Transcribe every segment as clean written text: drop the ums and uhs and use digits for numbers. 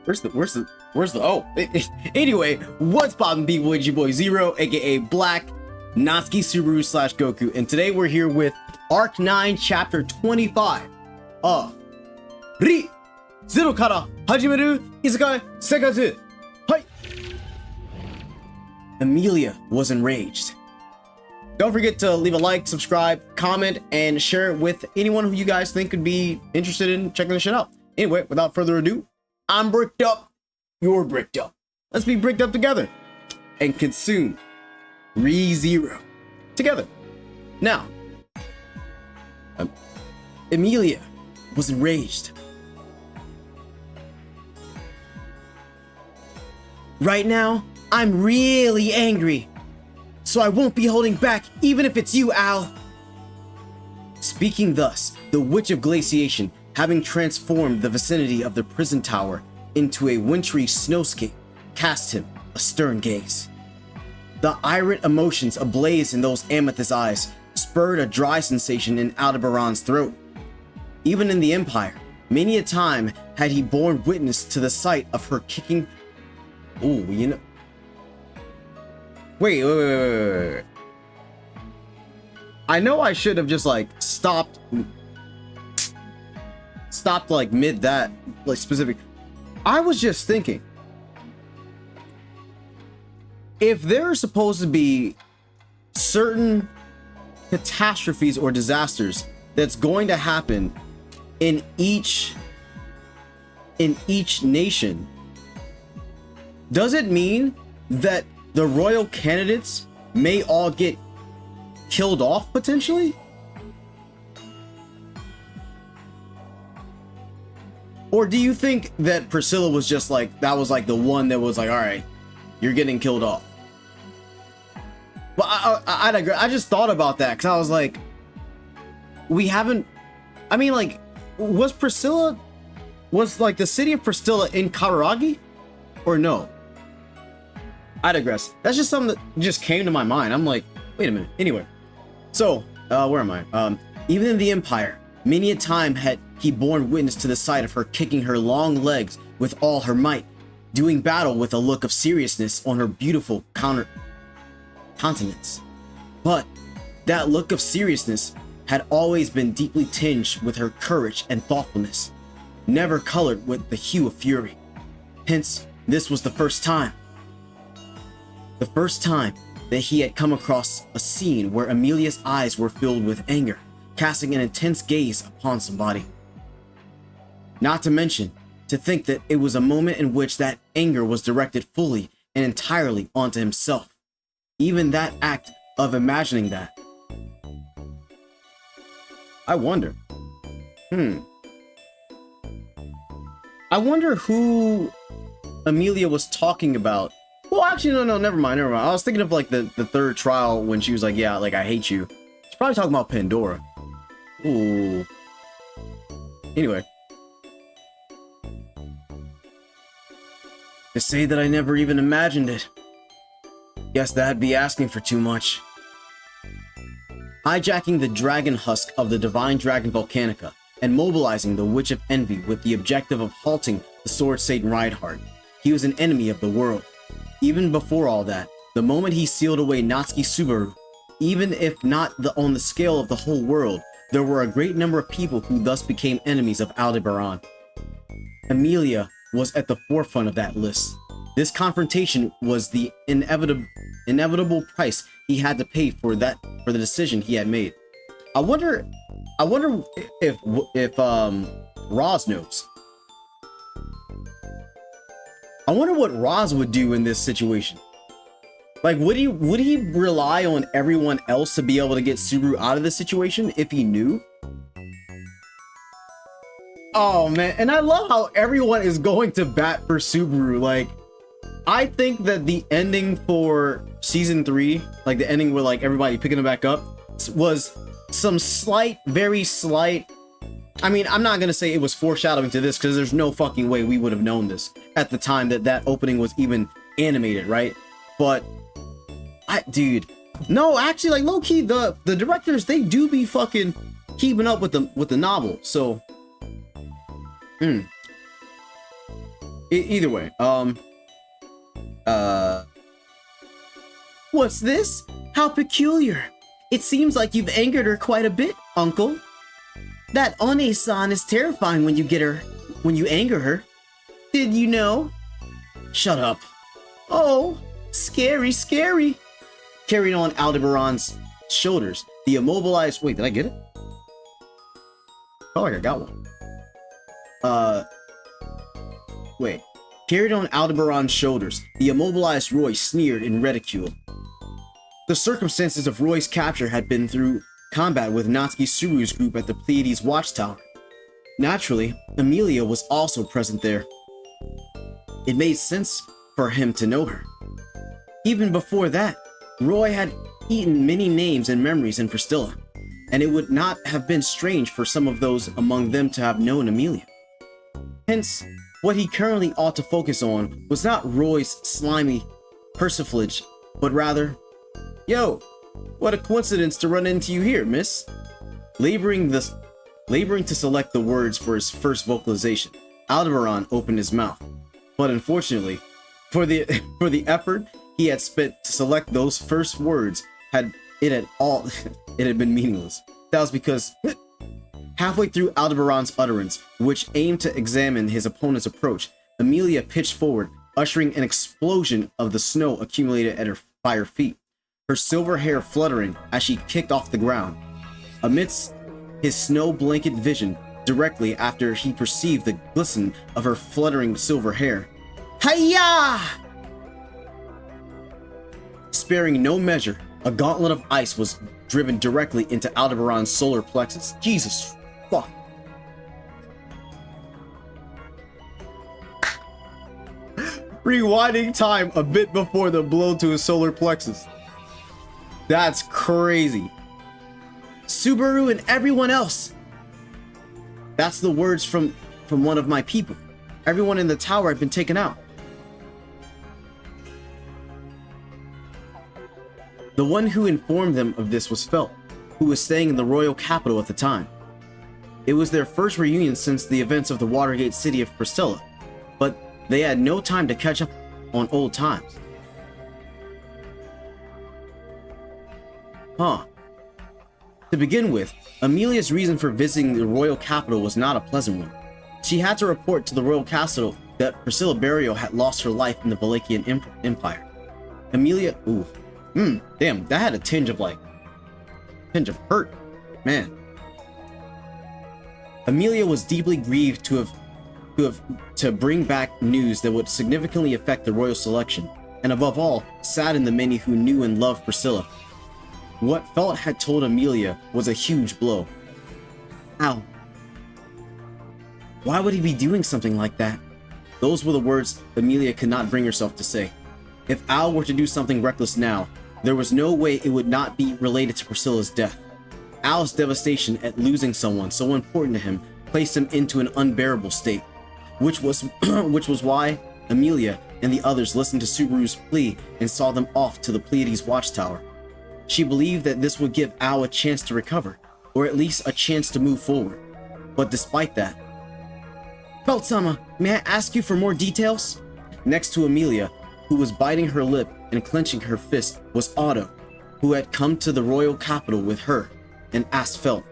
Oh, anyway, what's poppin' people? It's your boy Zero, aka Black Natsuki Subaru slash Goku, and today we're here with Arc 9, Chapter 25 of REZERO kara hajimeru isekai sekatsu. Hi. Emilia was enraged. Don't forget to leave a like, subscribe, comment, and share it with anyone who you guys think could be interested in checking this shit out. Anyway, without further ado, I'm bricked up, you're bricked up. Let's be bricked up together and consume ReZero together. Now, Emilia was enraged. Right now, I'm really angry, so I won't be holding back even if it's you, Al. Speaking thus, the Witch of Glaciation, having transformed the vicinity of the prison tower into a wintry snowscape, cast him a stern gaze. The irate emotions ablaze in those amethyst eyes spurred a dry sensation in Aldebaran's throat. Even in the Empire, many a time had he borne witness to the sight of her kicking. Ooh, you know. Wait. I know I should have just like stopped like mid that like specific. I was just thinking, if there are supposed to be certain catastrophes or disasters that's going to happen in each nation, does it mean that the royal candidates may all get killed off potentially? Or do you think that Priscilla was just like, that was like the one that was like, all right, you're getting killed off? But I'd agree. I just thought about that because I was like, we haven't, I mean, like, was like the city of Priscilla in Kararagi or no? I digress. That's just something that just came to my mind. I'm like, wait a minute. Anyway, so where am I? Even in the Empire, many a time had he borne witness to the sight of her kicking her long legs with all her might, doing battle with a look of seriousness on her beautiful countenance. But that look of seriousness had always been deeply tinged with her courage and thoughtfulness, never colored with the hue of fury. Hence, this was the first time that he had come across a scene where Emilia's eyes were filled with anger, casting an intense gaze upon somebody. Not to mention, to think that it was a moment in which that anger was directed fully and entirely onto himself. Even that act of imagining that. I wonder. I wonder who Emilia was talking about. Well, actually, no, never mind. I was thinking of like the third trial when she was like, yeah, like I hate you. She's probably talking about Pandora. Ooh. Anyway. To say that I never even imagined it. Guess that'd be asking for too much. Hijacking the dragon husk of the divine dragon Volcanica and mobilizing the Witch of Envy with the objective of halting the Sword Satan Reinhardt, he was an enemy of the world. Even before all that, the moment he sealed away Natsuki Subaru, even if not on the scale of the whole world, there were a great number of people who thus became enemies of Aldebaran. Emilia was at the forefront of that list. This confrontation was the inevitable price he had to pay for the decision he had made. I wonder if Roz knows. I wonder what Roz would do in this situation. Like, would he rely on everyone else to be able to get Subaru out of this situation if he knew? Oh man, and I love how everyone is going to bat for Subaru. Like, I think that the ending for season 3, like the ending with like everybody picking it back up, was some slight, very slight. I mean, I'm not gonna say it was foreshadowing to this because there's no fucking way we would have known this at the time that opening was even animated, right? But dude, no, actually, like low key, the directors, they do be fucking keeping up with the novel. So Either way, what's this? How peculiar. It seems like you've angered her quite a bit, Uncle. That One-san is terrifying when you anger her. Did you know? Shut up. Oh, scary, scary. Carried on Aldebaran's shoulders, the immobilized... Wait, did I get it? Felt like I got one. Wait. Carried on Aldebaran's shoulders, the immobilized Roy sneered in ridicule. The circumstances of Roy's capture had been through combat with Natsuki Suru's group at the Pleiades Watchtower. Naturally, Emilia was also present there. It made sense for him to know her. Even before that, Roy had eaten many names and memories in Priscilla, and it would not have been strange for some of those among them to have known Emilia. Hence, what he currently ought to focus on was not Roy's slimy persiflage, but rather, "Yo, what a coincidence to run into you here, miss." Laboring to select the words for his first vocalization, Aldebaran opened his mouth. But unfortunately, for the effort he had spent to select those first words, it had been meaningless. That was because halfway through Aldebaran's utterance, which aimed to examine his opponent's approach, Emilia pitched forward, ushering an explosion of the snow accumulated by her feet, her silver hair fluttering as she kicked off the ground. Amidst his snow-blanket vision, directly after he perceived the glisten of her fluttering silver hair, "Hiya!" Sparing no measure, a gauntlet of ice was driven directly into Aldebaran's solar plexus. Jesus fuck. Rewinding time a bit before the blow to his solar plexus. That's crazy. Subaru and everyone else. That's the words from one of my people. Everyone in the tower had been taken out. The one who informed them of this was Felt, who was staying in the royal capital at the time. It was their first reunion since the events of the Watergate city of Priscilla, but they had no time to catch up on old times. Huh. To begin with, Emilia's reason for visiting the royal capital was not a pleasant one. She had to report to the royal castle that Priscilla Barrio had lost her life in the Valachian Empire. Emilia... Ooh. Damn, that had a tinge of hurt. Man. Emilia was deeply grieved to bring back news that would significantly affect the royal selection, and above all, saddened the many who knew and loved Priscilla. What Felt had told Emilia was a huge blow. Ow. Why would he be doing something like that? Those were the words Emilia could not bring herself to say. If Al were to do something reckless now, there was no way it would not be related to Priscilla's death. Al's devastation at losing someone so important to him placed him into an unbearable state, which was why Emilia and the others listened to Subaru's plea and saw them off to the Pleiades Watchtower. She believed that this would give Al a chance to recover, or at least a chance to move forward. But despite that... Felt-sama, may I ask you for more details? Next to Emilia, who was biting her lip and clenching her fist, was Otto, who had come to the royal capital with her and asked Felt.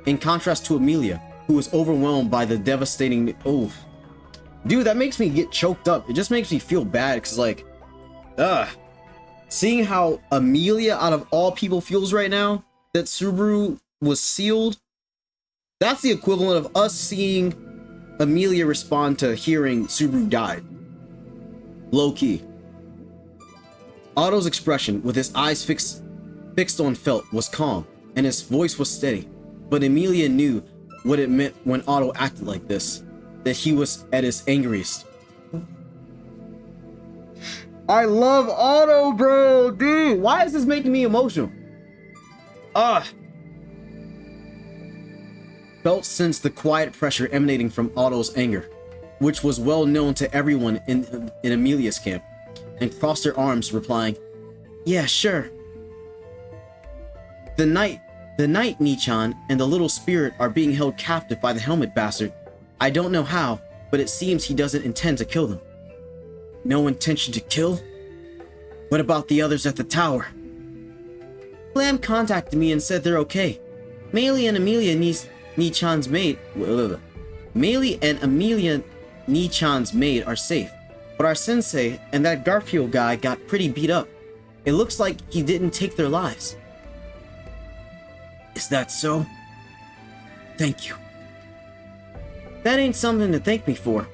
In contrast to Emilia, who was overwhelmed by the devastating... Oof. Dude, that makes me get choked up. It just makes me feel bad, because like... Seeing how Emilia, out of all people, feels right now, that Subaru was sealed, that's the equivalent of us seeing Emilia respond to hearing Subaru died. Low-key. Otto's expression, with his eyes fixed on Felt, was calm, and his voice was steady, but Emilia knew what it meant when Otto acted like this, that he was at his angriest. I love Otto, bro, dude. Why is this making me emotional? Felt sensed the quiet pressure emanating from Otto's anger, which was well known to everyone in Emilia's camp, and crossed her arms, replying, "Yeah, sure. The knight Nichan and the little spirit are being held captive by the helmet bastard. I don't know how, but it seems he doesn't intend to kill them. No intention to kill? What about the others at the tower? Lamb contacted me and said they're okay. Meili and Amelia Ni-chan's maid. Meili and Amelia Ni-chan's maid are safe, but our sensei and that Garfield guy got pretty beat up. It looks like he didn't take their lives. Is that so? Thank you. That ain't something to thank me for.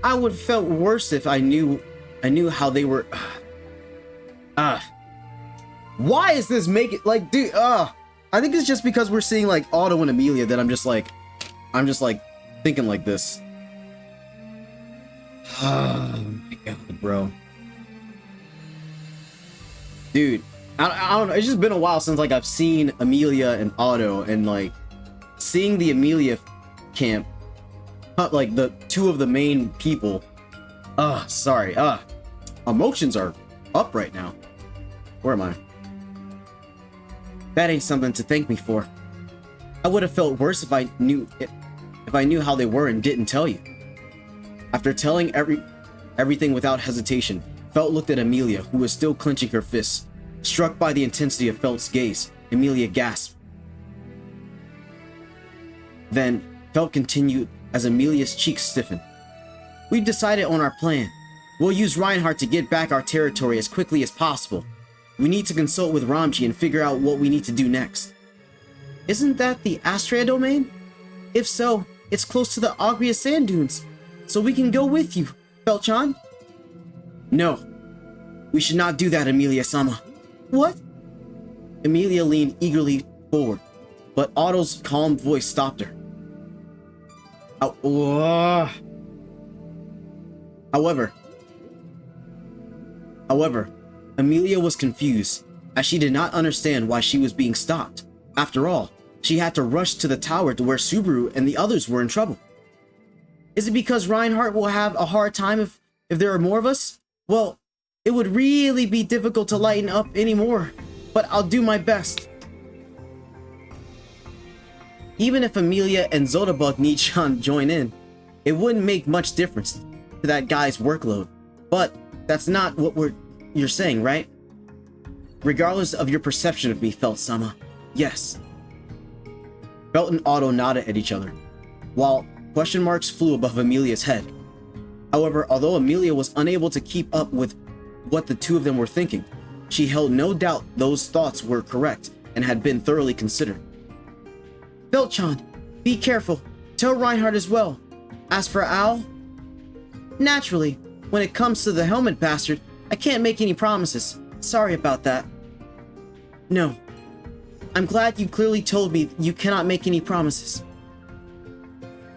I would have felt worse if I knew how they were. Why is this making like, dude? I think it's just because we're seeing like Otto and Amelia that I'm just like thinking like this. Oh my god, bro. Dude, I don't know. It's just been a while since like I've seen Amelia and Otto, and like seeing the Amelia camp, like the two of the main people. Sorry. Emotions are up right now. Where am I? That ain't something to thank me for. I would have felt worse if I knew how they were and didn't tell you. After telling everything without hesitation, Felt looked at Amelia, who was still clenching her fists. Struck by the intensity of Felt's gaze, Amelia gasped. Then, Felt continued as Amelia's cheeks stiffened. We've decided on our plan. We'll use Reinhardt to get back our territory as quickly as possible. We need to consult with Ramji and figure out what we need to do next. Isn't that the Astrea domain? If so, it's close to the Agria sand dunes, so we can go with you, Felt-chan. No, we should not do that, Amelia-sama. What? Amelia leaned eagerly forward, but Otto's calm voice stopped her. However, Amelia was confused, as she did not understand why she was being stopped. After all, she had to rush to the tower to where Subaru and the others were in trouble. Is it because Reinhardt will have a hard time if there are more of us? Well, it would really be difficult to lighten up anymore, but I'll do my best. Even if Amelia and Zotobug Ni-chan join in, it wouldn't make much difference to that guy's workload. But that's not what you're saying, right? Regardless of your perception of me, Felt-sama, yes. Felt and Otto nodded at each other, while question marks flew above Amelia's head. However, although Amelia was unable to keep up with what the two of them were thinking, she held no doubt those thoughts were correct and had been thoroughly considered. Felt-chan, be careful. Tell Reinhardt as well. As for Al, naturally, when it comes to the helmet bastard, I can't make any promises. Sorry about that. No. I'm glad you clearly told me you cannot make any promises.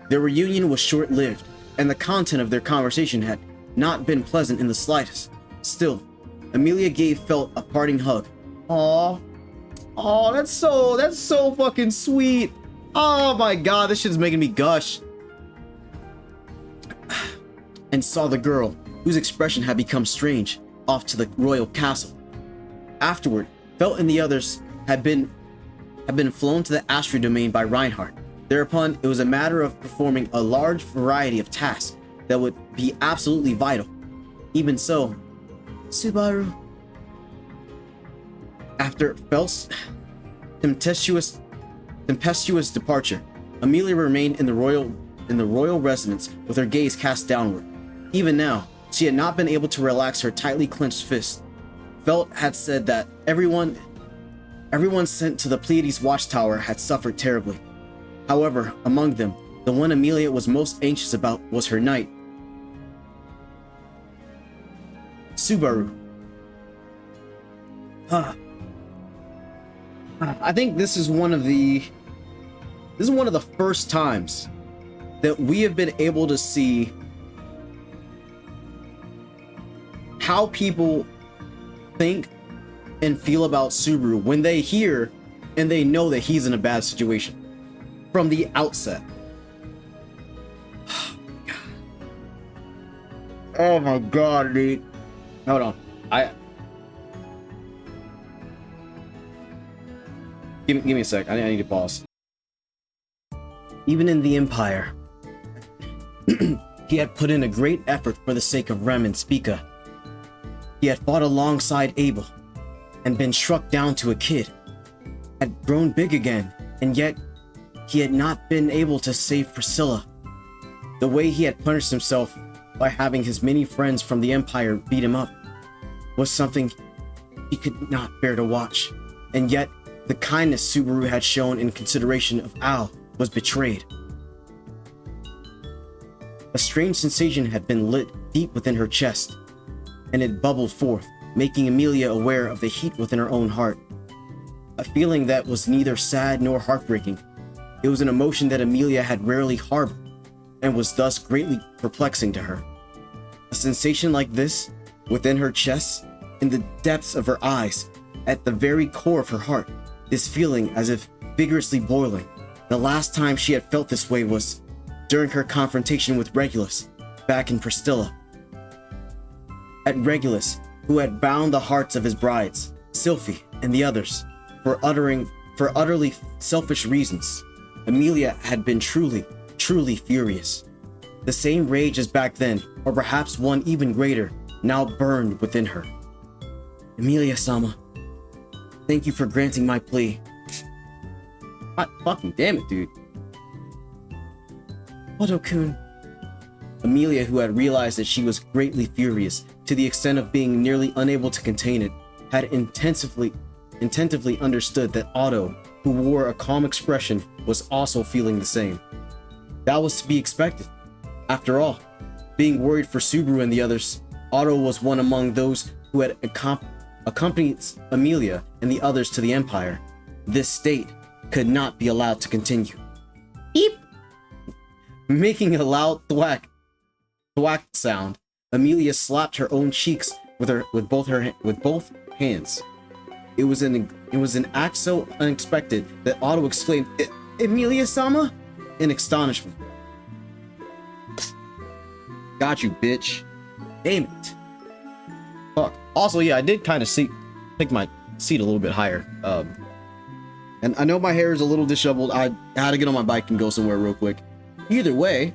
Their reunion was short-lived, and the content of their conversation had not been pleasant in the slightest. Still, Amelia gave Felt a parting hug. Aww. Oh, that's so fucking sweet. Oh my god, this shit's making me gush. And saw the girl, whose expression had become strange, off to the royal castle. Afterward, Felt and the others had been flown to the Astrea domain by Reinhardt. Thereupon, it was a matter of performing a large variety of tasks that would be absolutely vital. Even so, Subaru. After Felt's tempestuous departure, Amelia remained in the royal residence with her gaze cast downward. Even now, she had not been able to relax her tightly clenched fist. Felt had said that everyone sent to the Pleiades watchtower had suffered terribly. However, among them, the one Amelia was most anxious about was her knight, Subaru. I think this is one of the first times that we have been able to see how people think and feel about Subaru when they hear and they know that he's in a bad situation from the outset. Oh my god, dude. Hold on. Give me a sec. I need to pause. Even in the Empire, He had put in a great effort for the sake of Rem and Spica. He had fought alongside Abel and been struck down to a kid, had grown big again, and yet he had not been able to save Priscilla. The way he had punished himself by having his many friends from the Empire beat him up was something he could not bear to watch, and yet the kindness Subaru had shown in consideration of Al was betrayed. A strange sensation had been lit deep within her chest, and it bubbled forth, making Amelia aware of the heat within her own heart. A feeling that was neither sad nor heartbreaking. It was an emotion that Amelia had rarely harbored, and was thus greatly perplexing to her. A sensation like this, within her chest, in the depths of her eyes, at the very core of her heart, this feeling as if vigorously boiling. The last time she had felt this way was during her confrontation with Regulus, back in Priscilla. At Regulus, who had bound the hearts of his brides, Sylphie and the others, for utterly selfish reasons, Amelia had been truly furious. The same rage as back then, or perhaps one even greater, now burned within her. Amelia-sama, thank you for granting my plea. God fucking damn it, dude. Odo-kun. Amelia, who had realized that she was greatly furious to the extent of being nearly unable to contain it, had attentively understood that Otto, who wore a calm expression, was also feeling the same. That was to be expected. After all, being worried for Subaru and the others, Otto was one among those who had accompanied Amelia and the others to the Empire. This state could not be allowed to continue. Beep! Making a loud thwack sound, Amelia slapped her own cheeks with both hands. It was an act so unexpected that Otto exclaimed, "Amelia-sama?" in astonishment. Got you, bitch. Damn it. Fuck. Also, yeah, I did kind of take my seat a little bit higher. And I know my hair is a little disheveled. I had to get on my bike and go somewhere real quick. Either way,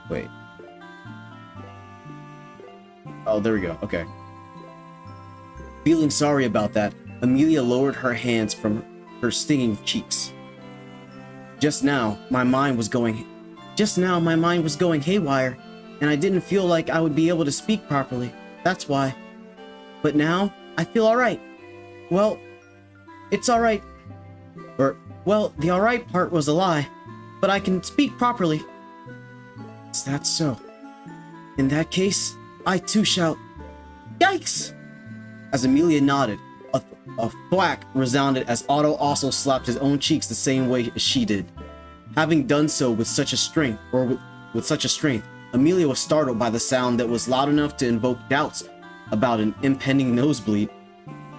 wait. Oh, there we go. Okay. Feeling sorry about that, Amelia lowered her hands from her stinging cheeks. Just now, my mind was going haywire, and I didn't feel like I would be able to speak properly. That's why. But now, I feel alright. Well, it's alright. Well, the alright part was a lie, but I can speak properly. Is that so? In that case, I too shall. Yikes! As Amelia nodded, a thwack resounded as Otto also slapped his own cheeks the same way as she did. Having done so with such a strength, Amelia was startled by the sound that was loud enough to invoke doubts about an impending nosebleed.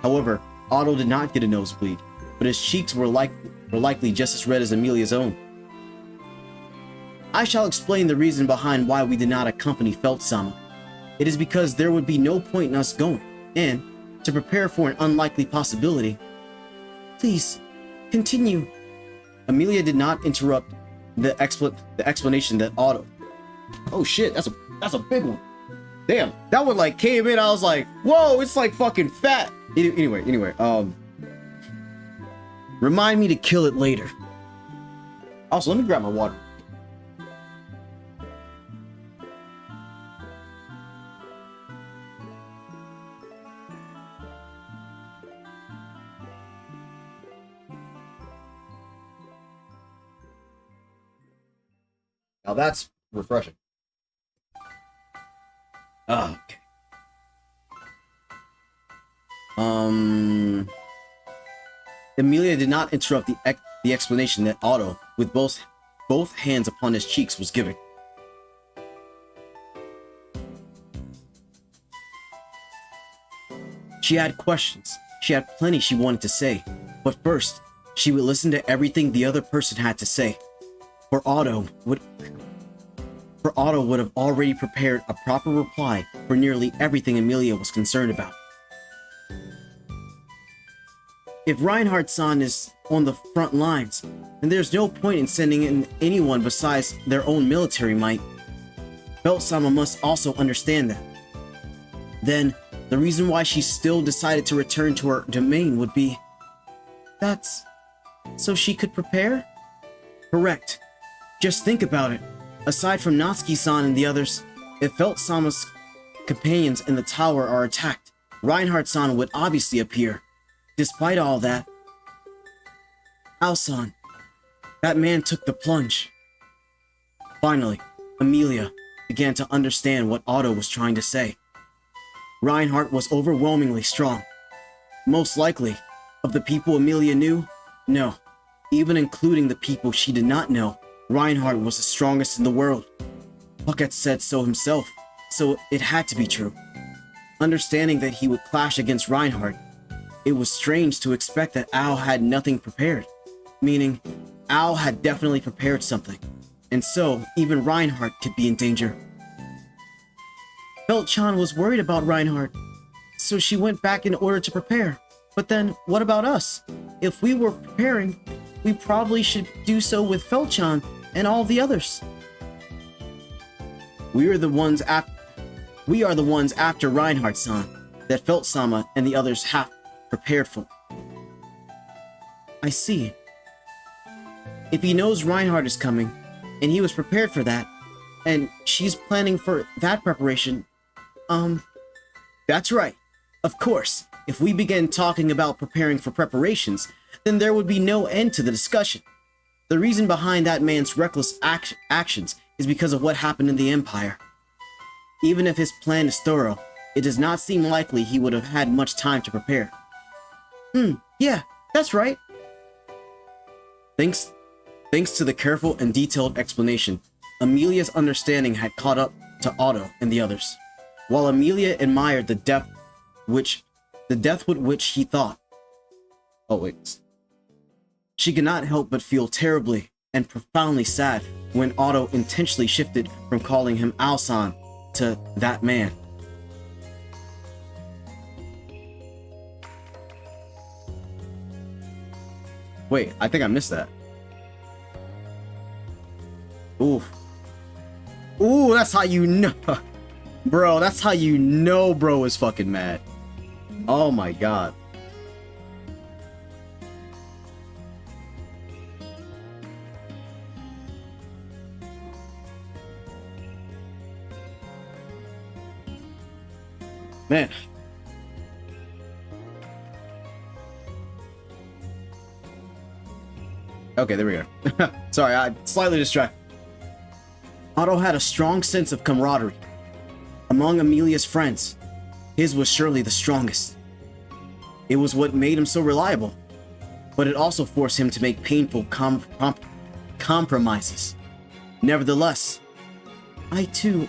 However, Otto did not get a nosebleed, but his cheeks were likely just as red as Amelia's own. I shall explain the reason behind why we did not accompany Felt-sama. It is because there would be no point in us going, and to prepare for an unlikely possibility. Please, continue. Amelia did not interrupt the explanation that Otto. Oh shit, that's a big one. Damn, that one like came in, I was like, whoa, it's like fucking fat. Anyway, remind me to kill it later. Also, let me grab my water. Now that's refreshing. Okay. Amelia did not interrupt the explanation that Otto, with both hands upon his cheeks, was giving. She had questions. She had plenty she wanted to say. But first, she would listen to everything the other person had to say. For Otto would have already prepared a proper reply for nearly everything Amelia was concerned about. If Reinhardt-san is on the front lines, then there's no point in sending in anyone besides their own military might. Felt-sama must also understand that. Then, the reason why she still decided to return to her domain would be... That's... so she could prepare? Correct. Just think about it. Aside from Natsuki-san and the others, if Felt-sama's companions in the tower are attacked, Reinhardt-san would obviously appear. Despite all that, Ao-san, that man took the plunge. Finally, Amelia began to understand what Otto was trying to say. Reinhardt was overwhelmingly strong. Most likely, of the people Amelia knew, no, even including the people she did not know, Reinhardt was the strongest in the world. Puck had said so himself, so it had to be true. Understanding that he would clash against Reinhardt, it was strange to expect that Ao had nothing prepared, meaning Ao had definitely prepared something, and so even Reinhardt could be in danger. Felt-chan was worried about Reinhardt, so she went back in order to prepare. But then, what about us? If we were preparing, we probably should do so with Felt-chan and all the others. We are the ones after Reinhardt-san that Felt-sama and the others have prepared for. I see. If he knows Reinhardt is coming, and he was prepared for that, and she's planning for that preparation, that's right. Of course, if we begin talking about preparing for preparations, then there would be no end to the discussion. The reason behind that man's reckless actions is because of what happened in the Empire. Even if his plan is thorough, it does not seem likely he would have had much time to prepare. Yeah, that's right. Thanks to the careful and detailed explanation, Amelia's understanding had caught up to Otto and the others. While Amelia admired the depth with which he thought. Oh wait. She could not help but feel terribly and profoundly sad when Otto intentionally shifted from calling him Ao-san to that man. Wait, I think I missed that. Ooh. Ooh, that's how you know. Bro, that's how you know bro is fucking mad. Oh my god. Man. Okay, there we go. Sorry, I slightly distracted. Otto had a strong sense of camaraderie. Among Amelia's friends, his was surely the strongest. It was what made him so reliable, but it also forced him to make painful compromises. Nevertheless, I too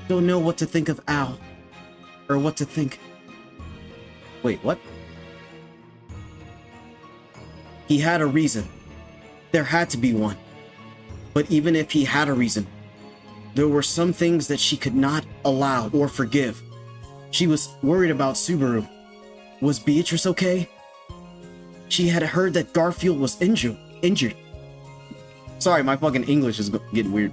don't know what to think of Al, or what to think. Wait, what? He had a reason. There had to be one. But even if he had a reason, there were some things that she could not allow or forgive. She was worried about Subaru. Was Beatrice okay? She had heard that Garfield was injured. Sorry, my fucking English is getting weird.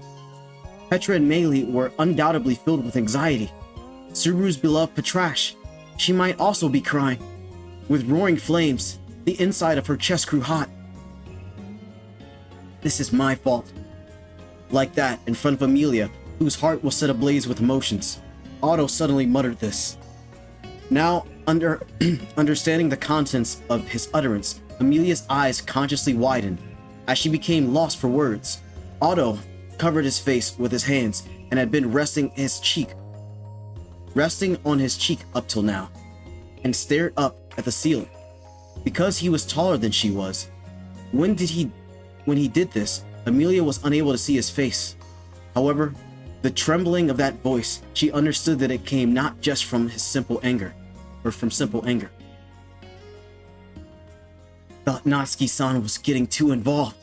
Petra and Meili were undoubtedly filled with anxiety. Subaru's beloved Patrash, she might also be crying. With roaring flames, the inside of her chest grew hot. This is my fault. Like that, in front of Amelia, whose heart was set ablaze with emotions, Otto suddenly muttered this. Now, understanding the contents of his utterance, Amelia's eyes consciously widened. As she became lost for words, Otto covered his face with his hands and had been resting on his cheek up till now, and stared up at the ceiling. Because he was taller than she was, when he did this, Amelia was unable to see his face. However, the trembling of that voice, she understood that it came not just from his simple anger, or from simple anger. Thought Natsuki-san was getting too involved,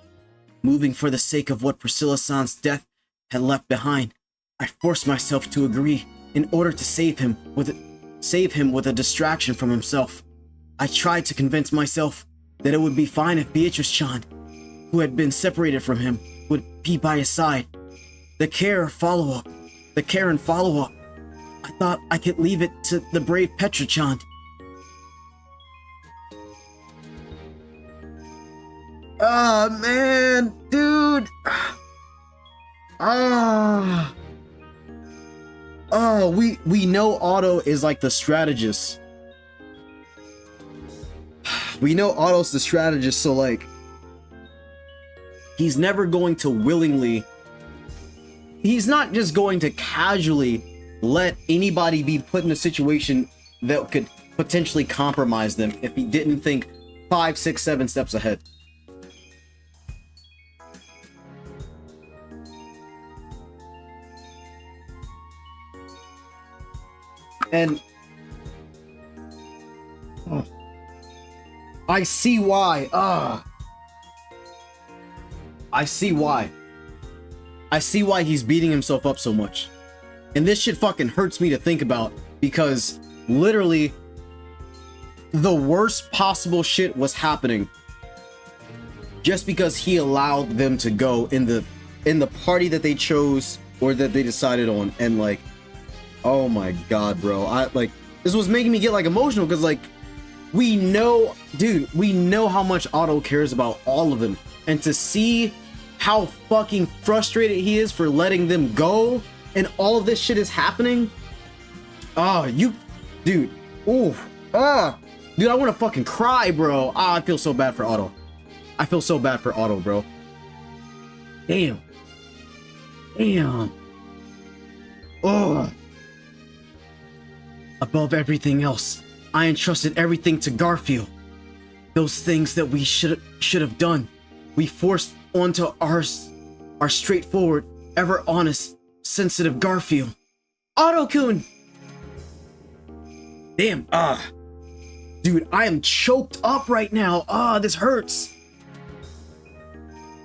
moving for the sake of what Priscilla-san's death had left behind. I forced myself to agree in order to save him with a distraction from himself. I tried to convince myself that it would be fine if Beatrice-chan, who had been separated from him, would be by his side. The care and follow-up. I thought I could leave it to the brave Petra-chan. Ah, man, dude. We know Otto is like the strategist. We know Otto's the strategist, so like, he's never going to willingly, he's not just going to casually let anybody be put in a situation that could potentially compromise them if he didn't think 5, 6, 7 steps ahead. And I see why. I see why. I see why he's beating himself up so much. And this shit fucking hurts me to think about, because literally the worst possible shit was happening just because he allowed them to go in the party that they chose or that they decided on. And like, oh my god, bro, this was making me get like emotional, because like, we know, dude, we know how much Otto cares about all of them, and to see how fucking frustrated he is for letting them go and all of this shit is happening. Dude, I want to fucking cry, bro. I feel so bad for Otto. I feel so bad for Otto, bro. Damn. Above everything else, I entrusted everything to Garfield. Those things that we should have done, we forced onto our straightforward, ever honest, sensitive Garfield. Otto-kun! Damn, dude, I am choked up right now. This hurts.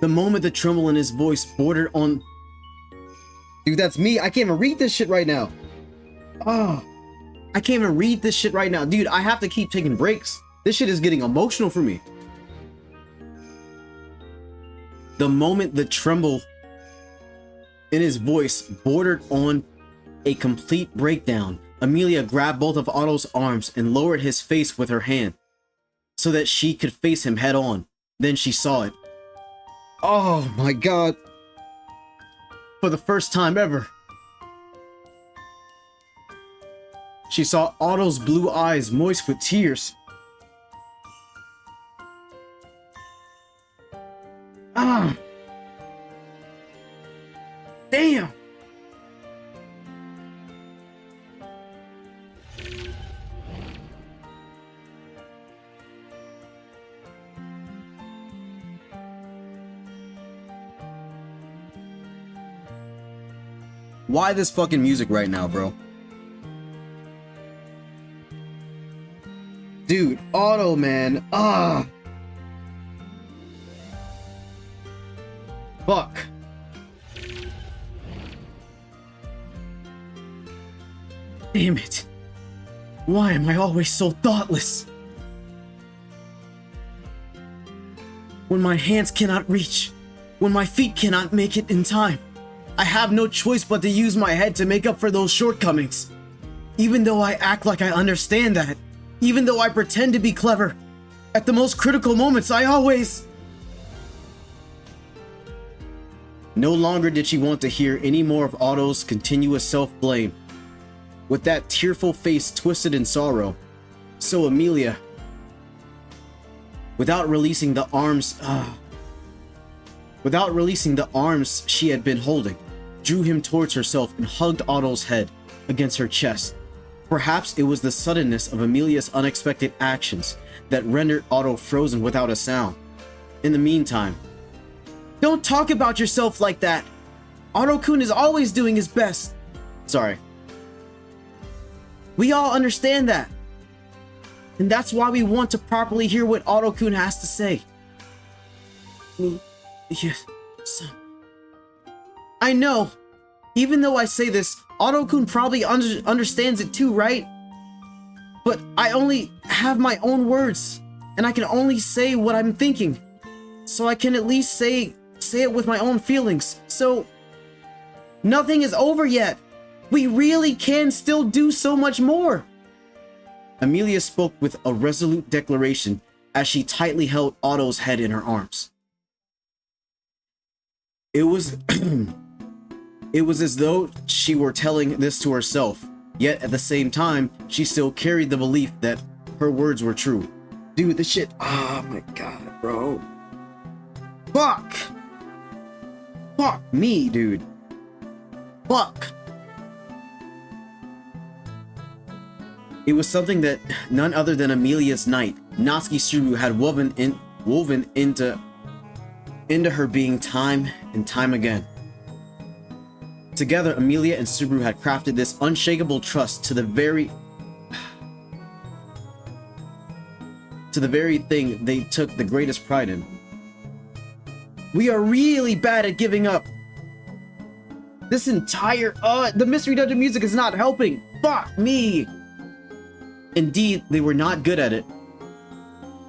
The moment the tremble in his voice bordered on... Dude, that's me. I can't even read this shit right now. I can't even read this shit right now. Dude, I have to keep taking breaks. This shit is getting emotional for me. The moment the tremble in his voice bordered on a complete breakdown, Amelia grabbed both of Otto's arms and lowered his face with her hand so that she could face him head on. Then she saw it. Oh my god. For the first time ever, she saw Otto's blue eyes moist with tears. Damn. Why this fucking music right now, bro? Dude, Otto, man. Fuck. Damn it. Why am I always so thoughtless? When my hands cannot reach, when my feet cannot make it in time, I have no choice but to use my head to make up for those shortcomings. Even though I act like I understand that, even though I pretend to be clever, at the most critical moments, I always... No longer did she want to hear any more of Otto's continuous self-blame. With that tearful face twisted in sorrow, so Amelia, without releasing the arms she had been holding, drew him towards herself and hugged Otto's head against her chest. Perhaps it was the suddenness of Amelia's unexpected actions that rendered Otto frozen without a sound. In the meantime, don't talk about yourself like that. Otto-kun is always doing his best. Sorry. We all understand that. And that's why we want to properly hear what Otto-kun has to say. Yes, son. I know. Even though I say this, Otto-kun probably understands it too, right? But I only have my own words, and I can only say what I'm thinking. So I can at least say it with my own feelings. So nothing is over yet. We really can still do so much more. Amelia spoke with a resolute declaration as she tightly held Otto's head in her arms. It was it was as though she were telling this to herself, yet at the same time, she still carried the belief that her words were true. Dude, this shit, oh my god, bro. Fuck! Fuck me, dude. Fuck! It was something that none other than Amelia's knight, Natsuki Subaru, had woven into her being time and time again. Together, Amelia and Subaru had crafted this unshakable trust to the very thing they took the greatest pride in. We are really bad at giving up. This entire the Mystery Dungeon music is not helping. Fuck me. Indeed, they were not good at it.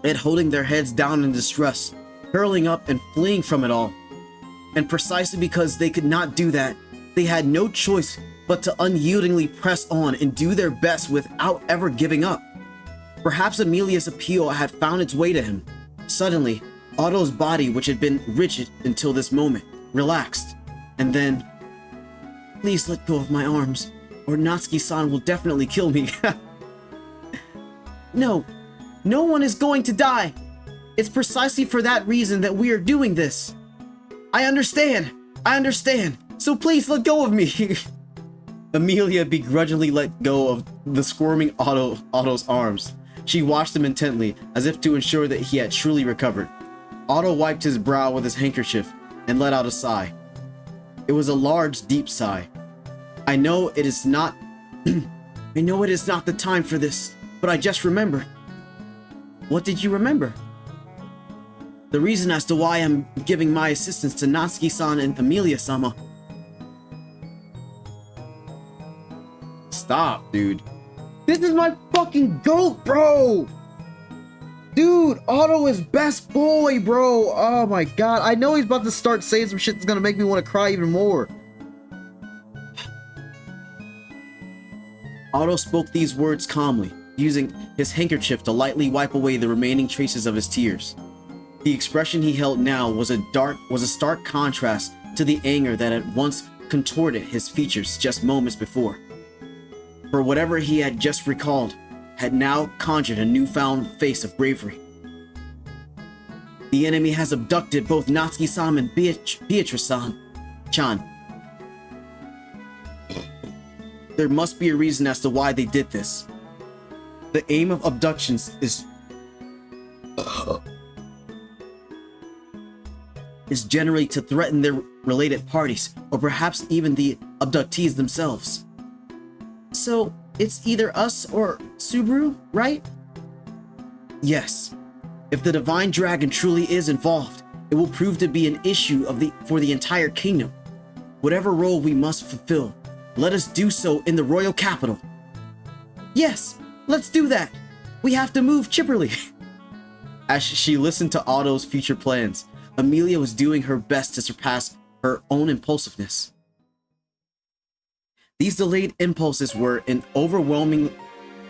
At holding their heads down in distress, hurling up and fleeing from it all. And precisely because they could not do that, they had no choice but to unyieldingly press on and do their best without ever giving up. Perhaps Amelia's appeal had found its way to him. Suddenly, Otto's body, which had been rigid until this moment, relaxed. And then, please let go of my arms, or Natsuki-san will definitely kill me. No, no one is going to die. It's precisely for that reason that we are doing this. I understand. So please let go of me. Amelia begrudgingly let go of the squirming Otto's arms. She watched him intently, as if to ensure that he had truly recovered. Otto wiped his brow with his handkerchief and let out a sigh. It was a large, deep sigh. I know it is not the time for this, but I just remembered. What did you remember? The reason as to why I'm giving my assistance to Natsuki-san and Amelia-sama. Stop, dude. This is my fucking goat, bro! Dude, Otto is best boy, bro! Oh my god, I know he's about to start saying some shit that's gonna make me want to cry even more. Otto spoke these words calmly, using his handkerchief to lightly wipe away the remaining traces of his tears. The expression he held now was a stark contrast to the anger that had once contorted his features just moments before. For whatever he had just recalled had now conjured a newfound face of bravery. The enemy has abducted both Natsuki-san and Beatrice-chan. There must be a reason as to why they did this. The aim of abductions is generally to threaten their related parties, or perhaps even the abductees themselves. So, it's either us or Subaru, right? Yes. If the Divine Dragon truly is involved, it will prove to be an issue for the entire kingdom. Whatever role we must fulfill, let us do so in the royal capital. Yes, let's do that. We have to move chipperly. As she listened to Otto's future plans, Amelia was doing her best to surpass her own impulsiveness. These delayed impulses were an overwhelming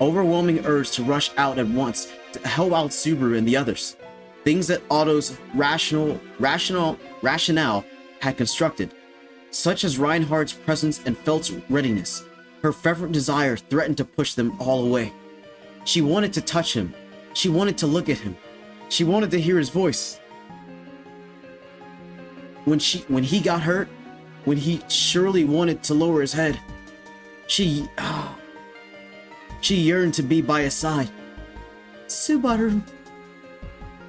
urge to rush out at once to help out Subaru and the others. Things that Otto's rationale had constructed, such as Reinhardt's presence and Felt's readiness. Her fervent desire threatened to push them all away. She wanted to touch him. She wanted to look at him. She wanted to hear his voice. When he got hurt, when he surely wanted to lower his head, she yearned to be by his side. Subaru.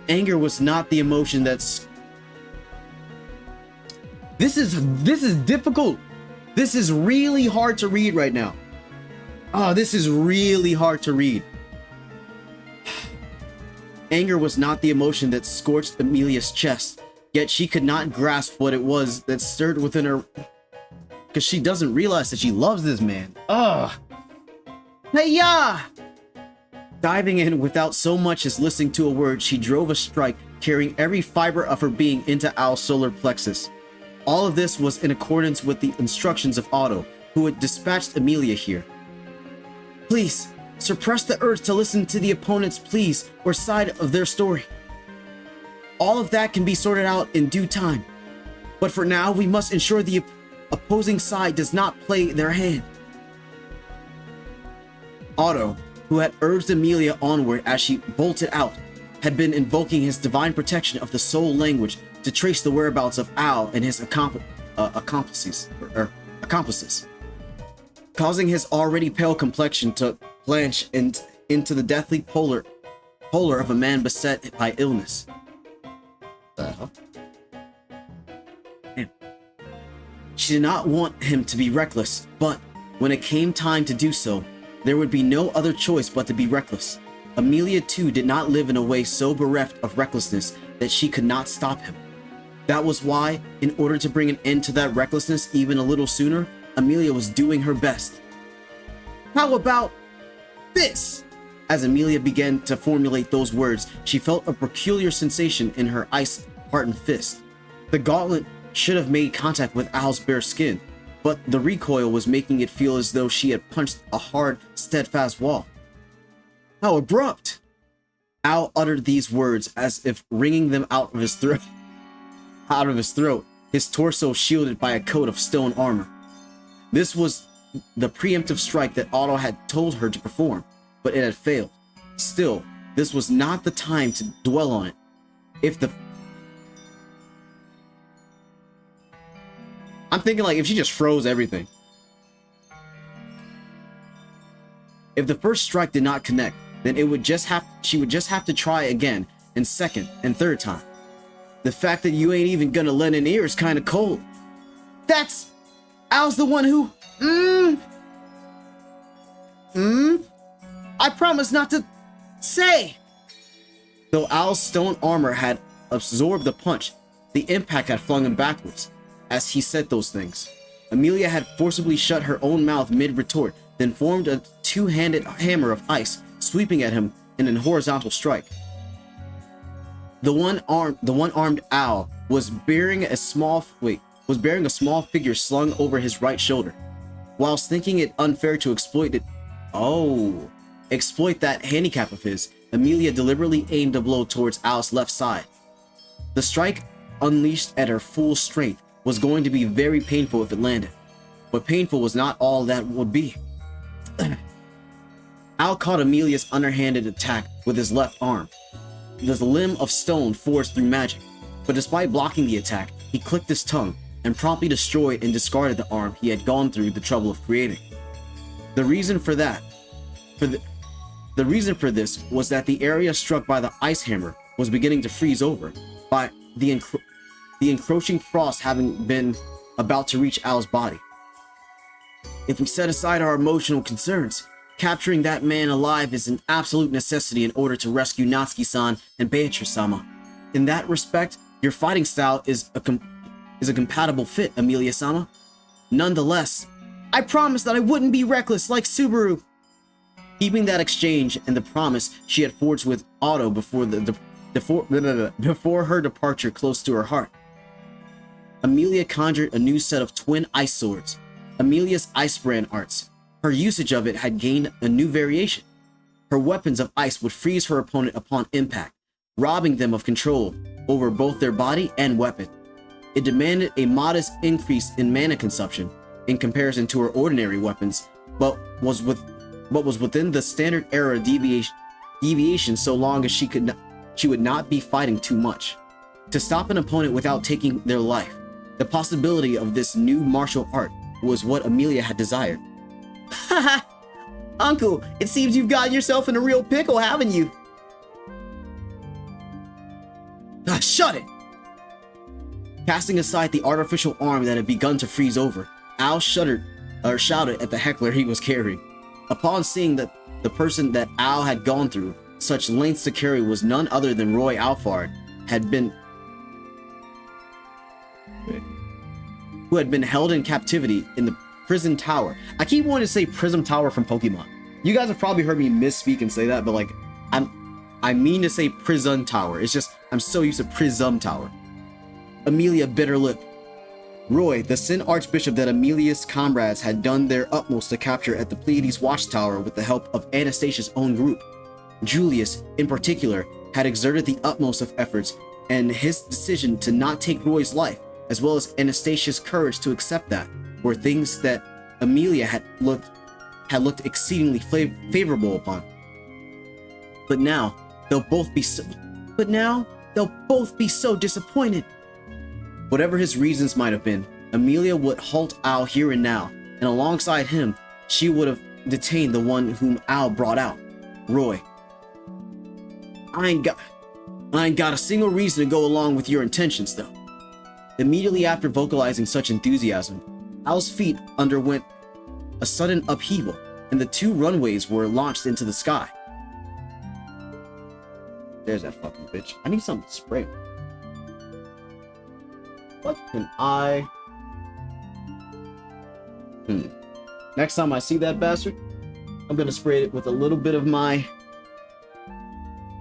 Anger was not the emotion that's... This is difficult. This is really hard to read right now. Oh, this is really hard to read. Anger was not the emotion that scorched Amelia's chest, yet she could not grasp what it was that stirred within her, because she doesn't realize that she loves this man. Ugh. Hey-ya! Diving in without so much as listening to a word, she drove a strike, carrying every fiber of her being into Al's solar plexus. All of this was in accordance with the instructions of Otto, who had dispatched Amelia here. Please, suppress the urge to listen to the opponent's pleas or side of their story. All of that can be sorted out in due time. But for now, we must ensure the opposing side does not play their hand. Otto, who had urged Amelia onward as she bolted out, had been invoking his divine protection of the soul language to trace the whereabouts of Al and his accomplices, causing his already pale complexion to blanch into the deathly pallor of a man beset by illness. The hell? Damn. She did not want him to be reckless, but when it came time to do so, there would be no other choice but to be reckless. Amelia too did not live in a way so bereft of recklessness that she could not stop him. That was why, in order to bring an end to that recklessness even a little sooner, Amelia was doing her best. How about this? As Amelia began to formulate those words, she felt a peculiar sensation in her ice-hardened fist. The gauntlet should have made contact with Al's bare skin, but the recoil was making it feel as though she had punched a hard, steadfast wall. How abrupt! Al uttered these words as if wringing them out of his throat. His torso shielded by a coat of stone armor. This was the preemptive strike that Otto had told her to perform, but it had failed. Still, this was not the time to dwell on it. I'm thinking like if she just froze everything. If the first strike did not connect, then she would just have to try again, and second and third time. The fact that you ain't even gonna lend an ear is kind of cold. That's Al's the one who I promise not to say. Though Al's stone armor had absorbed the punch, the impact had flung him backwards. As he said those things, Amelia had forcibly shut her own mouth mid-retort, then formed a two-handed hammer of ice, sweeping at him in a horizontal strike. The one-armed Al was bearing a small figure slung over his right shoulder. Whilst thinking it unfair to exploit that handicap of his, Amelia deliberately aimed a blow towards Al's left side. The strike, unleashed at her full strength, was going to be very painful if it landed, but painful was not all that would be. Al caught Amelia's underhanded attack with his left arm. The limb of stone forged through magic, but despite blocking the attack, he clicked his tongue and promptly destroyed and discarded the arm he had gone through the trouble of creating. The reason for this was that the area struck by the ice hammer was beginning to freeze over, by the encroaching frost having been about to reach Al's body. If we set aside our emotional concerns, capturing that man alive is an absolute necessity in order to rescue Natsuki-san and Beatrice-sama. In that respect, your fighting style is a compatible fit, Amelia-sama. Nonetheless, I promised that I wouldn't be reckless like Subaru. Keeping that exchange and the promise she had forged with Otto before her departure close to her heart, Amelia conjured a new set of twin ice swords, Amelia's ice brand arts. Her usage of it had gained a new variation. Her weapons of ice would freeze her opponent upon impact, robbing them of control over both their body and weapon. It demanded a modest increase in mana consumption in comparison to her ordinary weapons, but was within the standard error deviation so long as she would not be fighting too much. To stop an opponent without taking their life, the possibility of this new martial art was what Amelia had desired. Haha! Uncle, it seems you've gotten yourself in a real pickle, haven't you? Shut it! Casting aside the artificial arm that had begun to freeze over, Al shouted at the heckler he was carrying. Upon seeing that the person that Al had gone through such lengths to carry was none other than Roy Alphard, who had been held in captivity in the prison tower. I keep wanting to say Prism Tower from Pokemon. You guys have probably heard me misspeak and say that, but like, I mean to say Prism Tower. It's just, I'm so used to Prism Tower. Amelia bit her lip. Roy, the Sin Archbishop that Amelia's comrades had done their utmost to capture at the Pleiades Watchtower with the help of Anastasia's own group. Julius, in particular, had exerted the utmost of efforts, and his decision to not take Roy's life, as well as Anastasia's courage to accept that, were things that Amelia had looked exceedingly favorable upon. But now they'll both be so disappointed. Whatever his reasons might have been, Amelia would halt Al here and now, and alongside him, she would have detained the one whom Al brought out, Roy. I ain't got a single reason to go along with your intentions, though. Immediately after vocalizing such enthusiasm, Al's feet underwent a sudden upheaval, and the two runways were launched into the sky. There's that fucking bitch. I need something to spray. What can I... Next time I see that bastard, I'm gonna spray it with a little bit of my...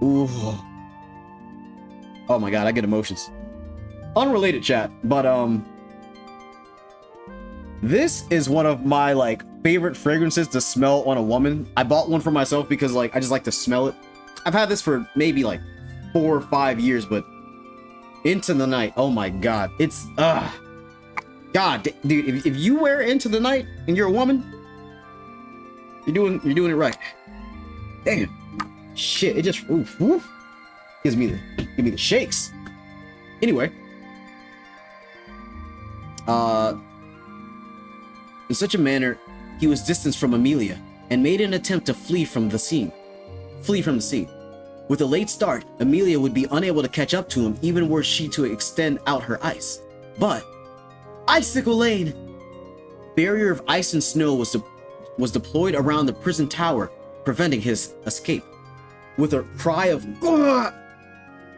Ooh. Oh my god, I get emotions. Unrelated chat, but this is one of my like favorite fragrances to smell on a woman. I bought one for myself because like I just like to smell it. I've had this for maybe like 4 or 5 years, but Into the Night, oh my god, it's god, dude, if you wear Into the Night and you're a woman, you're doing it right. Damn. Shit, it just gives me the shakes. Anyway, in such a manner, he was distanced from Amelia and made an attempt to flee from the scene. With a late start, Amelia would be unable to catch up to him even were she to extend out her ice. But Icicle Lane! Barrier of ice and snow was deployed around the prison tower, preventing his escape. With a cry of "Gah!"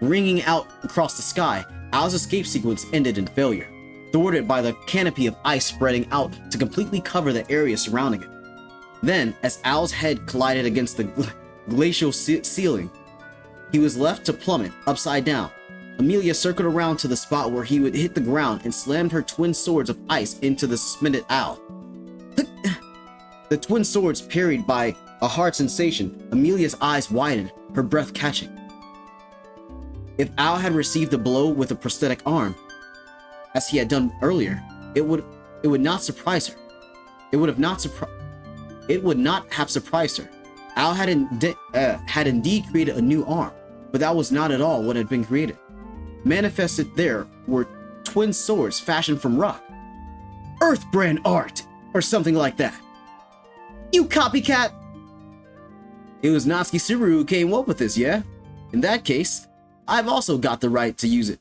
ringing out across the sky, Al's escape sequence ended in failure, thwarted by the canopy of ice spreading out to completely cover the area surrounding it. Then, as Al's head collided against the glacial ceiling, he was left to plummet upside down. Amelia circled around to the spot where he would hit the ground and slammed her twin swords of ice into the suspended Al. The twin swords parried by a hard sensation. Amelia's eyes widened, her breath catching. If Al had received a blow with a prosthetic arm, as he had done earlier, it would not surprise her. It would not have surprised her. Al had indeed created a new arm, but that was not at all what had been created. Manifested there were twin swords fashioned from rock. Earthbrand art, or something like that. You copycat! It was Natsuki Subaru who came up with this, yeah? In that case, I've also got the right to use it.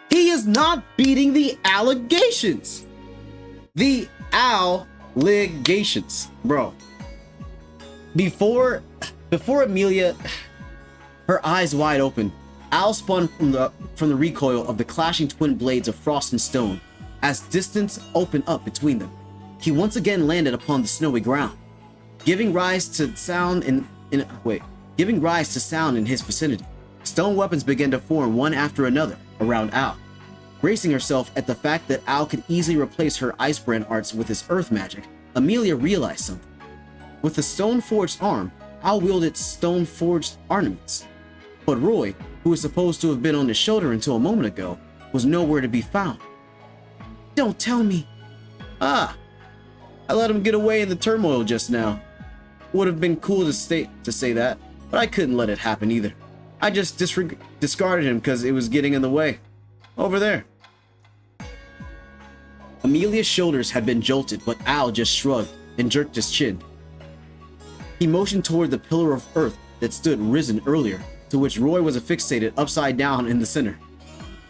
He is not beating the allegations! The allegations, bro. Before Amelia, her eyes wide open, Al spun from the recoil of the clashing twin blades of frost and stone. As distance opened up between them, he once again landed upon the snowy ground, giving rise to sound in his vicinity. Stone weapons began to form one after another around Al. Bracing herself at the fact that Al could easily replace her Icebrand arts with his earth magic, Amelia realized something. With the stone-forged arm, Al wielded stone-forged ornaments. But Roy, who was supposed to have been on his shoulder until a moment ago, was nowhere to be found. Don't tell me. I let him get away in the turmoil just now. Would have been cool to say that, but I couldn't let it happen either. I just discarded him because it was getting in the way. Over there. Amelia's shoulders had been jolted, but Al just shrugged and jerked his chin. He motioned toward the pillar of earth that stood risen earlier, to which Roy was affixated upside down in the center.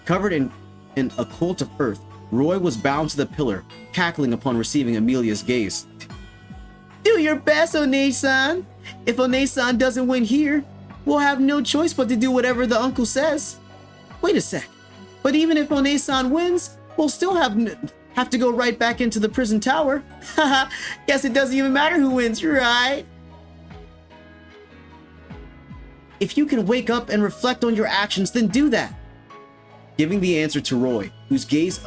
Covered in a quilt of earth, Roy was bound to the pillar, cackling upon receiving Amelia's gaze. Do your best, One-san! If One-san doesn't win here, we'll have no choice but to do whatever the uncle says. Wait a sec. But even if One-san wins, we'll still have have to go right back into the prison tower. Haha, guess it doesn't even matter who wins, right? If you can wake up and reflect on your actions, then do that. Giving the answer to Roy, whose gaze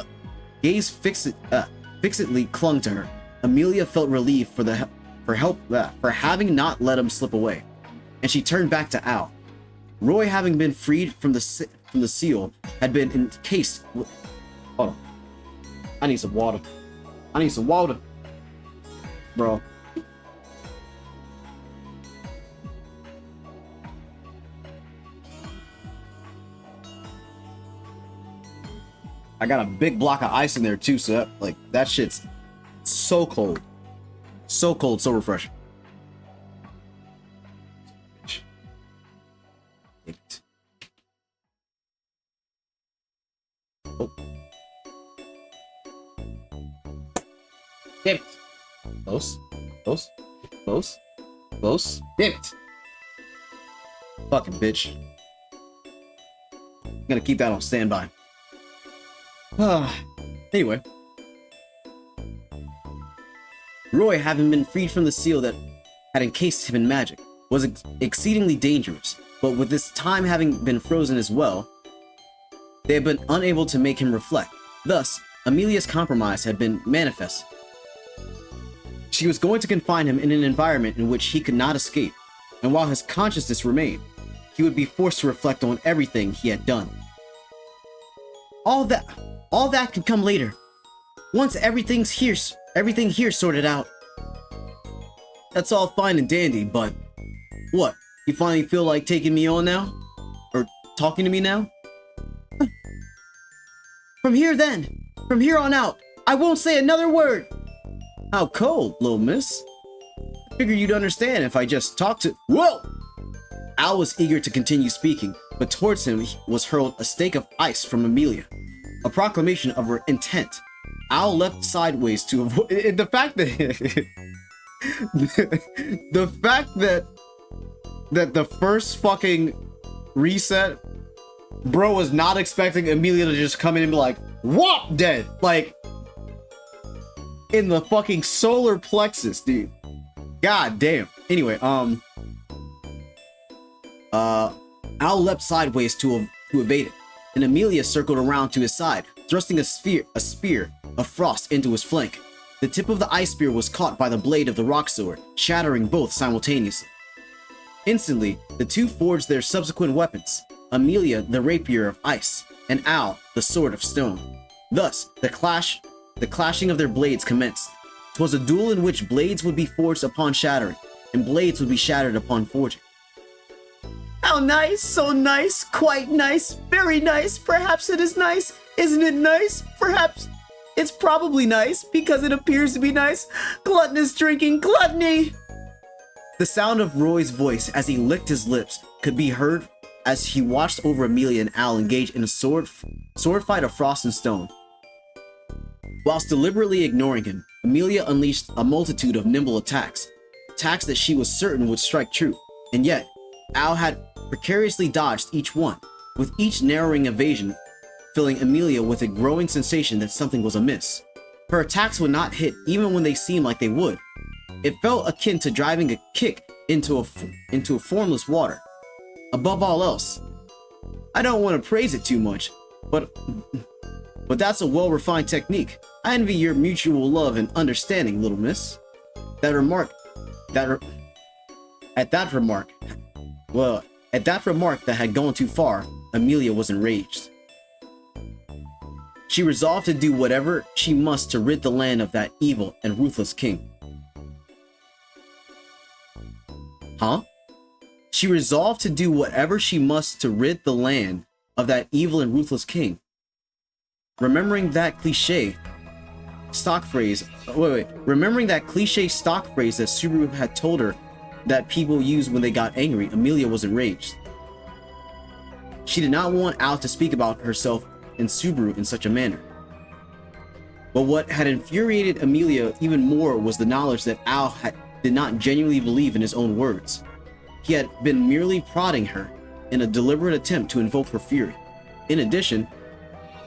fixedly clung to her, Amelia felt relief for having not let him slip away, and she turned back to Al. Roy, having been freed from the seal, had been encased with... Hold on. I need some water. I need some water. Bro. I got a big block of ice in there too, so that shit's so cold. So cold, so refreshing. Oh. Damn it. Close. Close. Close. Close. Damn it. Fucking bitch. I'm gonna keep that on standby. Anyway. Roy, having been freed from the seal that had encased him in magic, was exceedingly dangerous, but with this time having been frozen as well, they had been unable to make him reflect. Thus, Amelia's compromise had been manifest. She was going to confine him in an environment in which he could not escape, and while his consciousness remained, he would be forced to reflect on everything he had done. All that could come later. Once everything here sorted out. That's all fine and dandy, but what? You finally feel like taking me on now? Or talking to me now? From here on out, I won't say another word. How cold, little miss. I figured you'd understand if I just talked to... Whoa! Al was eager to continue speaking, but towards him was hurled a stake of ice from Amelia, a proclamation of her intent. Al leapt sideways to avoid... The fact that... the fact that the first fucking reset, bro was not expecting Amelia to just come in and be like, "Whop, dead!" Like, in the fucking solar plexus, dude. God damn. Anyway, Al leapt sideways to evade it, and Amelia circled around to his side, thrusting a spear of frost into his flank. The tip of the ice spear was caught by the blade of the rock sword, shattering both simultaneously. Instantly, the two forged their subsequent weapons, Amelia the rapier of ice, and Al the sword of stone. Thus, the clashing of their blades commenced. 'Twas a duel in which blades would be forged upon shattering, and blades would be shattered upon forging. How nice, so nice, quite nice, very nice, perhaps it is nice, isn't it nice, perhaps it's probably nice, because it appears to be nice, gluttonous drinking, gluttony! The sound of Roy's voice as he licked his lips could be heard as he watched over Amelia and Al engage in a sword fight of frost and stone. Whilst deliberately ignoring him, Amelia unleashed a multitude of nimble attacks that she was certain would strike true, and yet Al had precariously dodged each one, with each narrowing evasion filling Amelia with a growing sensation that something was amiss. Her attacks would not hit even when they seemed like they would. It felt akin to driving a kick into a formless water. Above all else, I don't want to praise it too much, but that's a well-refined technique. I envy your mutual love and understanding, little miss. At that remark that had gone too far, Amelia was enraged. She resolved to do whatever she must to rid the land of that evil and ruthless king. Huh? She resolved to do whatever she must to rid the land of that evil and ruthless king. Remembering that cliche stock phrase that Subaru had told her that people used when they got angry, Amelia was enraged. She did not want Al to speak about herself and Subaru in such a manner. But what had infuriated Amelia even more was the knowledge that Al did not genuinely believe in his own words. He had been merely prodding her in a deliberate attempt to invoke her fury. In addition,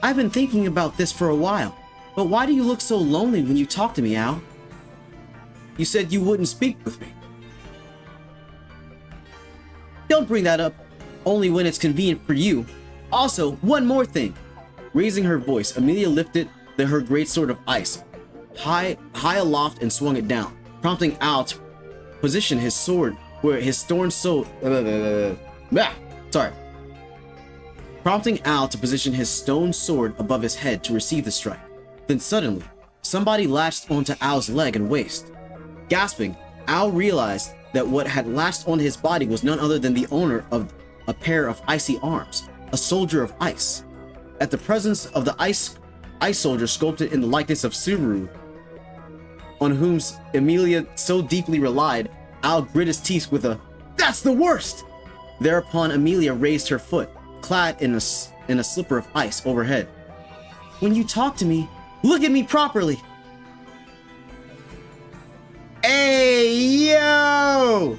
I've been thinking about this for a while, But why do you look so lonely when you talk to me, Al? You said you wouldn't speak with me. Don't bring that up only when it's convenient for you. Also, one more thing. Raising her voice, Amelia lifted her greatsword of ice high aloft and swung it down, prompting Al to position his sword where his stone sword. Prompting Al to position his stone sword above his head to receive the strike. Then suddenly, somebody latched onto Al's leg and waist. Gasping, Al realized that what had latched on his body was none other than the owner of a pair of icy arms, a soldier of ice. At the presence of the ice soldier sculpted in the likeness of Subaru, on whom Amelia so deeply relied, Al grit his teeth with a "That's the worst!" Thereupon Amelia raised her foot, clad in a slipper of ice overhead. When you talk to me, look at me properly. Hey, yo!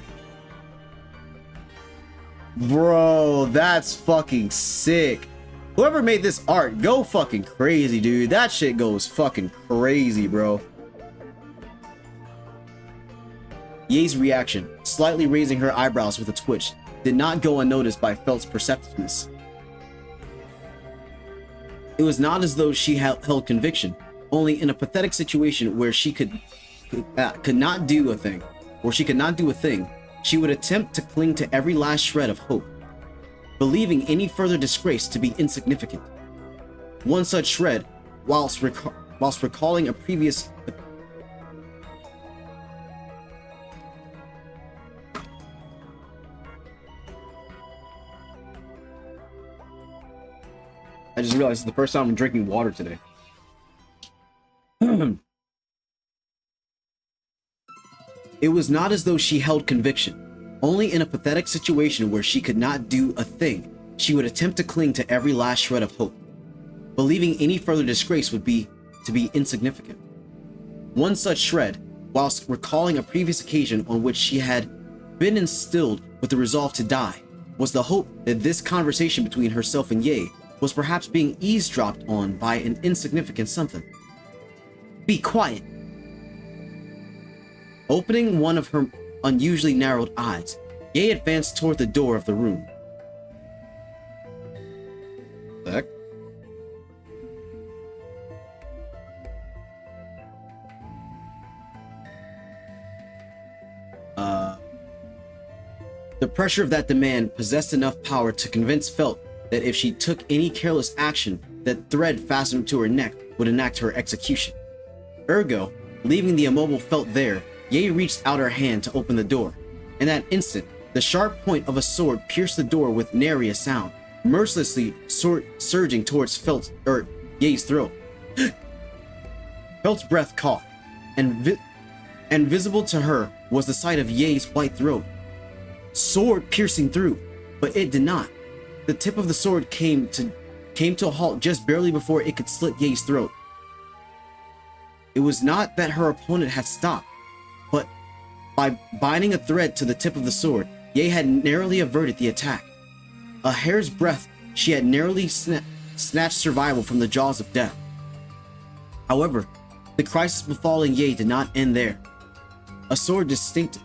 Bro, that's fucking sick. Whoever made this art, go fucking crazy, dude. That shit goes fucking crazy, bro. Ye's reaction, slightly raising her eyebrows with a twitch, did not go unnoticed by Felt's perceptiveness. It was not as though she held conviction, only in a pathetic situation where she could not do a thing, she would attempt to cling to every last shred of hope, believing any further disgrace to be insignificant. One such shred, whilst recalling a previous I just realized it's the first time I'm drinking water today. It was not as though she held conviction. Only in a pathetic situation where she could not do a thing, she would attempt to cling to every last shred of hope, believing any further disgrace would be to be insignificant. One such shred, whilst recalling a previous occasion on which she had been instilled with the resolve to die, was the hope that this conversation between herself and Ye was perhaps being eavesdropped on by an insignificant something. Be quiet. Opening one of her unusually narrowed eyes, Ye advanced toward the door of the room. Heck? The pressure of that demand possessed enough power to convince Felt that if she took any careless action, that thread fastened to her neck would enact her execution. Ergo, leaving the immobile Felt there, Ye reached out her hand to open the door. In that instant, the sharp point of a sword pierced the door with nary a sound, mercilessly surging towards Ye's throat. Felt's breath caught, and visible to her was the sight of Ye's white throat. Sword piercing through, but it did not. The tip of the sword came to a halt just barely before it could slit Ye's throat. It was not that her opponent had stopped, but by binding a thread to the tip of the sword, Ye had narrowly averted the attack. A hair's breadth, she had narrowly snatched survival from the jaws of death. However, the crisis befalling Ye did not end there. A sword distinct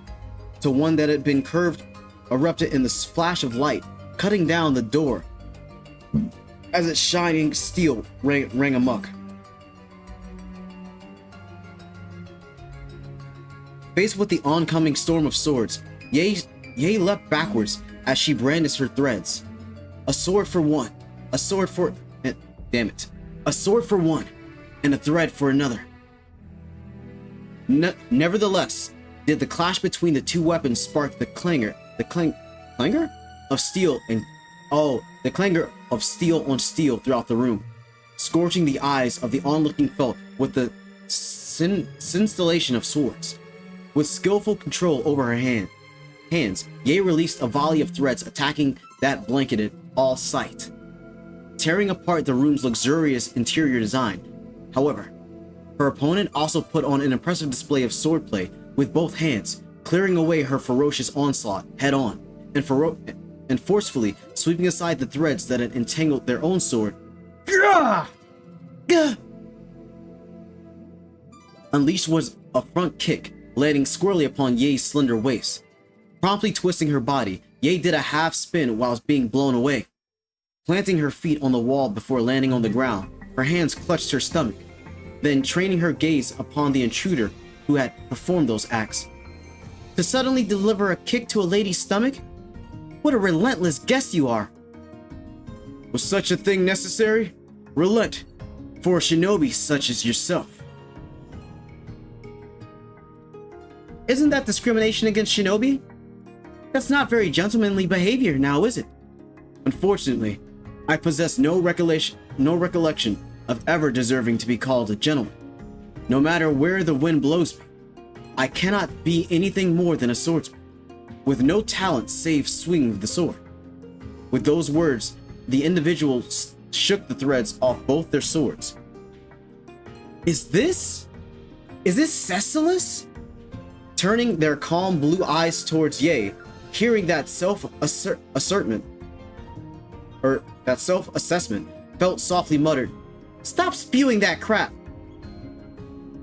to one that had been curved erupted in the flash of light, cutting down the door as its shining steel rang amok. Faced with the oncoming storm of swords, Ye leapt backwards as she brandished her threads. A sword for one, a sword for one, and a thread for another. Nevertheless, did the clash between the two weapons spark the clangor of steel on steel throughout the room, scorching the eyes of the onlooking Felt with the scintillation of swords. With skillful control over her hands, Ye released a volley of threads attacking that blanketed all sight, tearing apart the room's luxurious interior design. However, her opponent also put on an impressive display of swordplay with both hands, clearing away her ferocious onslaught head-on, and forcefully sweeping aside the threads that had entangled their own sword. unleashed was a front kick, landing squarely upon Ye's slender waist. Promptly twisting her body, Ye did a half spin whilst being blown away. Planting her feet on the wall before landing on the ground, her hands clutched her stomach, then training her gaze upon the intruder who had performed those acts. To suddenly deliver a kick to a lady's stomach? What a relentless guest you are! Was such a thing necessary? Relent, for a shinobi such as yourself. Isn't that discrimination against shinobi? That's not very gentlemanly behavior now, is it? Unfortunately, I possess no recollection of ever deserving to be called a gentleman. No matter where the wind blows me, I cannot be anything more than a swordsman, with no talent save swinging the sword. With those words, the individual shook the threads off both their swords. Is this Cecilus? Turning their calm blue eyes towards Ye, hearing that self-assessment, felt softly muttered, "Stop spewing that crap."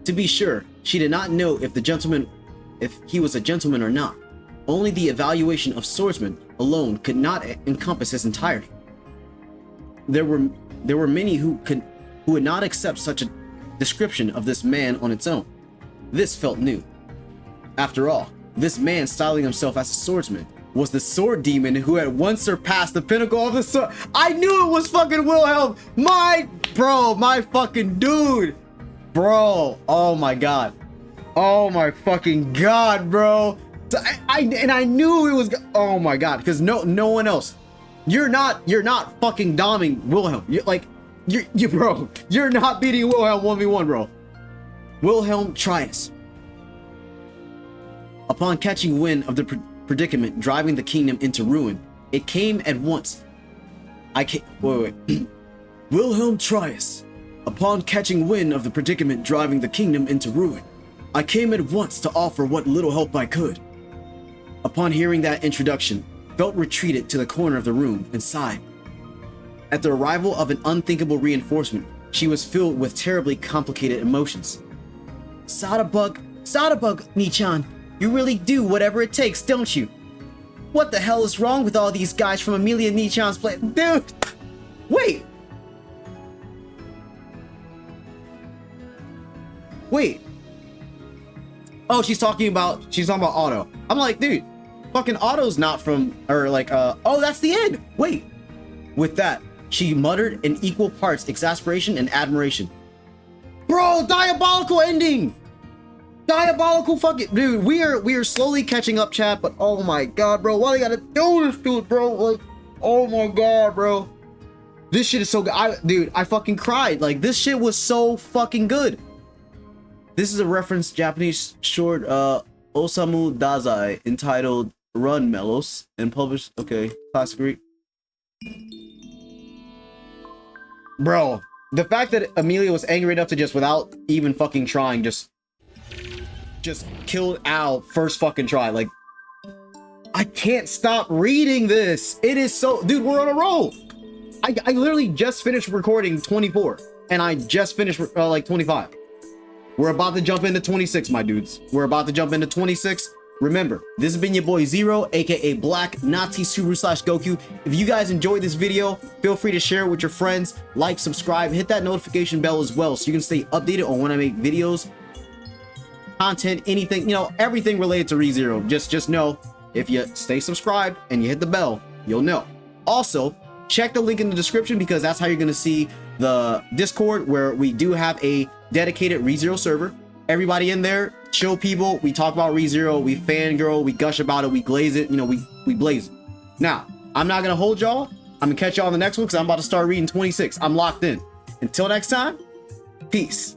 To be sure, she did not know if he was a gentleman or not. Only the evaluation of swordsman alone could not encompass his entirety. There were many who would not accept such a description of this man on its own. This felt new. After all, this man styling himself as a swordsman was the sword demon who had once surpassed the pinnacle of the sword. I knew it was fucking Wilhelm! My fucking dude! Bro, oh my god. Oh my fucking god, bro. I knew it was, oh my god, because no one else. You're not fucking doming Wilhelm. You're not beating Wilhelm 1v1, bro. Wilhelm, try us. Upon catching wind of the predicament driving the kingdom into ruin, it came at once. Wilhelm Trias. Upon catching wind of the predicament driving the kingdom into ruin, I came at once to offer what little help I could. Upon hearing that introduction, Felt retreated to the corner of the room and sighed. At the arrival of an unthinkable reinforcement, she was filled with terribly complicated emotions. Sotabug, Nichan, you really do whatever it takes, don't you? What the hell is wrong with all these guys from Amelia Nichan's place? Dude! Wait! Oh, she's talking about Otto. I'm like, dude, fucking Otto's not from, or like, oh, that's the end. Wait. With that, she muttered in equal parts exasperation and admiration. Bro, diabolical ending! Diabolical fucking, dude, we are slowly catching up, chat, but oh my god, bro, why they gotta do this to it, bro? Like, oh my god, bro. This shit is so good. Dude, I fucking cried. Like, this shit was so fucking good. This is a reference Japanese short, Osamu Dazai, entitled Run Melos, and published, okay, classic Greek. Bro, the fact that Amelia was angry enough to just, without even fucking trying, just killed Al first fucking try. Like, I can't stop reading this. It is so, dude, we're on a roll. I literally just finished recording 24, and I just finished like 25. We're about to jump into 26, my dudes. We're about to jump into 26. Remember, this has been your boy Zero, aka Black Nazi Subaru / Goku. If you guys enjoyed this video, feel free to share it with your friends, like, subscribe, hit that notification bell as well so you can stay updated on when I make videos, content, anything, you know, everything related to ReZero. Just know, if you stay subscribed and you hit the bell, you'll know. Also, check the link in the description because that's how you're going to see the Discord, where we do have a dedicated ReZero server. Everybody in there, chill people. We talk about ReZero, we fangirl, we gush about it, we glaze it, you know, we blaze it. Now, I'm not gonna hold y'all. I'm gonna catch y'all on the next one because I'm about to start reading 26. I'm locked in. Until next time, peace.